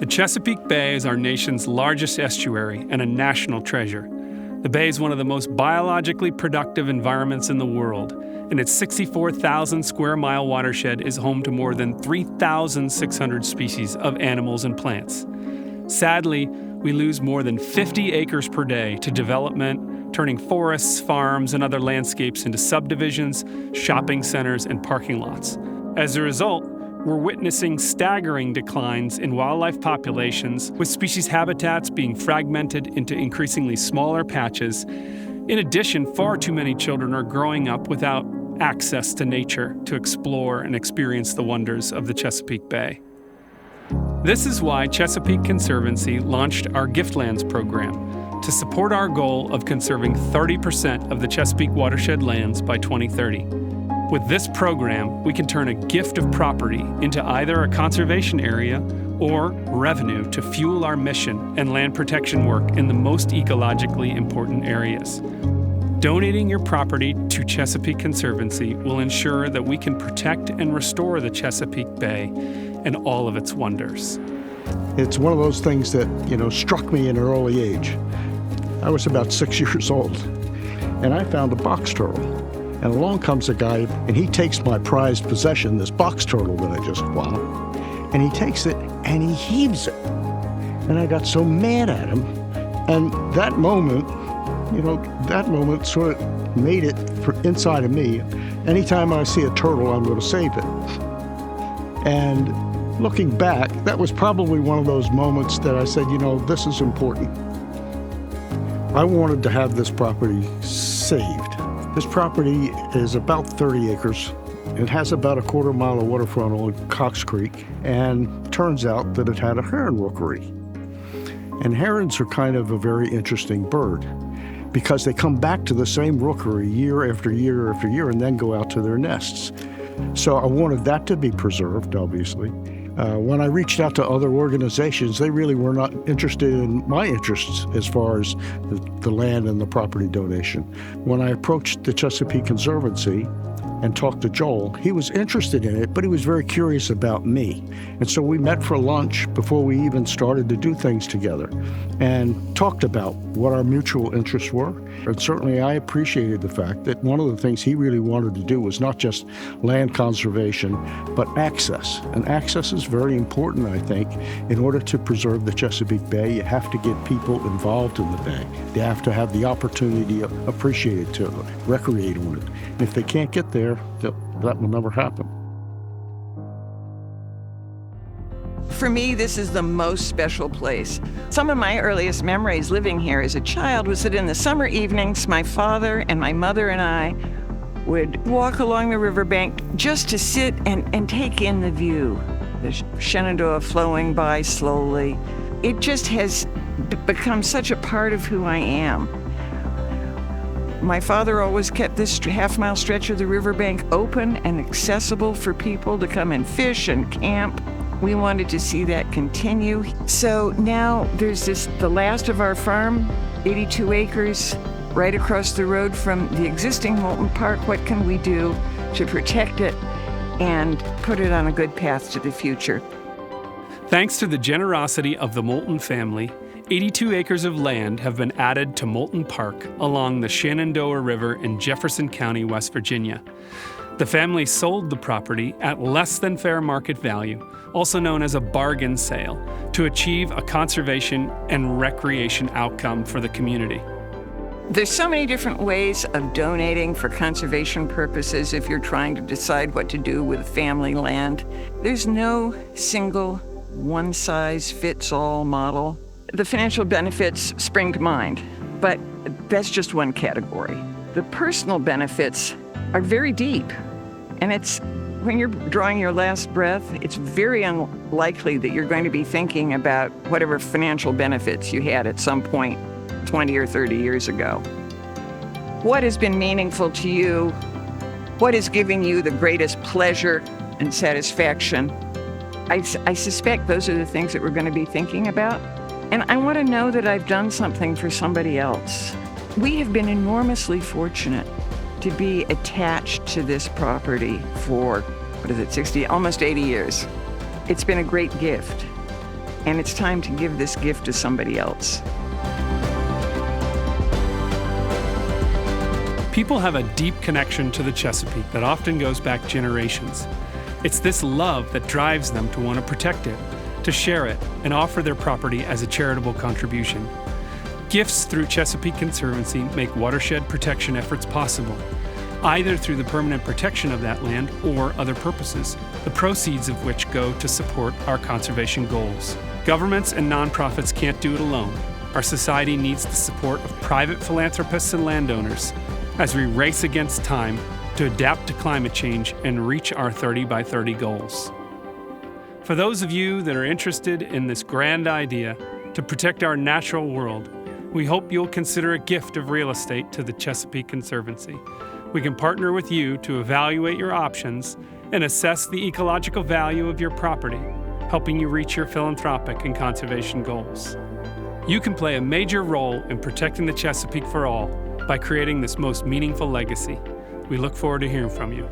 The Chesapeake Bay is our nation's largest estuary and a national treasure. The bay is one of the most biologically productive environments in the world, and its 64,000 square mile watershed is home to more than 3,600 species of animals and plants. Sadly, we lose more than 50 acres per day to development, turning forests, farms, and other landscapes into subdivisions, shopping centers, and parking lots. As a result, we're witnessing staggering declines in wildlife populations, with species habitats being fragmented into increasingly smaller patches. In addition, far too many children are growing up without access to nature to explore and experience the wonders of the Chesapeake Bay. This is why Chesapeake Conservancy launched our Giftlands program to support our goal of conserving 30% of the Chesapeake watershed lands by 2030. With this program, we can turn a gift of property into either a conservation area or revenue to fuel our mission and land protection work in the most ecologically important areas. Donating your property to Chesapeake Conservancy will ensure that we can protect and restore the Chesapeake Bay and all of its wonders. It's one of those things that, struck me in an early age. I was about 6 years old, and I found a box turtle. And along comes a guy, and he takes my prized possession, this box turtle that I just won, and he takes it and he heaves it. And I got so mad at him. And that moment sort of made it inside of me. Anytime I see a turtle, I'm going to save it. And looking back, that was probably one of those moments that I said, this is important. I wanted to have this property saved. This property is about 30 acres. It has about a quarter mile of waterfront on Cox Creek, and turns out that it had a heron rookery. And herons are kind of a very interesting bird because they come back to the same rookery year after year after year and then go out to their nests. So I wanted that to be preserved, obviously. When I reached out to other organizations, they really were not interested in my interests as far as the land and the property donation. When I approached the Chesapeake Conservancy and talked to Joel, he was interested in it, but he was very curious about me. And so we met for lunch before we even started to do things together and talked about what our mutual interests were. And certainly I appreciated the fact that one of the things he really wanted to do was not just land conservation, but access. And access is very important, I think. In order to preserve the Chesapeake Bay, you have to get people involved in the bay. They have to have the opportunity to appreciate it, to recreate on it. And if they can't get there, that will never happen. For me, this is the most special place. Some of my earliest memories living here as a child was that in the summer evenings, my father and my mother and I would walk along the riverbank just to sit and take in the view. The Shenandoah flowing by slowly. It just has become such a part of who I am. My father always kept this half-mile stretch of the riverbank open and accessible for people to come and fish and camp. We wanted to see that continue. So now there's the last of our farm, 82 acres, right across the road from the existing Moulton Park. What can we do to protect it and put it on a good path to the future? Thanks to the generosity of the Moulton family, 82 acres of land have been added to Moulton Park along the Shenandoah River in Jefferson County, West Virginia. The family sold the property at less than fair market value, also known as a bargain sale, to achieve a conservation and recreation outcome for the community. There's so many different ways of donating for conservation purposes if you're trying to decide what to do with family land. There's no single one-size-fits-all model. The financial benefits spring to mind, but that's just one category. The personal benefits are very deep, and it's when you're drawing your last breath, it's very unlikely that you're going to be thinking about whatever financial benefits you had at some point 20 or 30 years ago. What has been meaningful to you? What is giving you the greatest pleasure and satisfaction? I suspect those are the things that we're going to be thinking about. And I want to know that I've done something for somebody else. We have been enormously fortunate to be attached to this property for, almost 80 years. It's been a great gift. and it's time to give this gift to somebody else. People have a deep connection to the Chesapeake that often goes back generations. It's this love that drives them to want to protect it, to share it, and offer their property as a charitable contribution. Gifts through Chesapeake Conservancy make watershed protection efforts possible, either through the permanent protection of that land or other purposes, the proceeds of which go to support our conservation goals. Governments and nonprofits can't do it alone. Our society needs the support of private philanthropists and landowners as we race against time to adapt to climate change and reach our 30 by 30 goals. For those of you that are interested in this grand idea to protect our natural world, we hope you'll consider a gift of real estate to the Chesapeake Conservancy. We can partner with you to evaluate your options and assess the ecological value of your property, helping you reach your philanthropic and conservation goals. You can play a major role in protecting the Chesapeake for all by creating this most meaningful legacy. We look forward to hearing from you.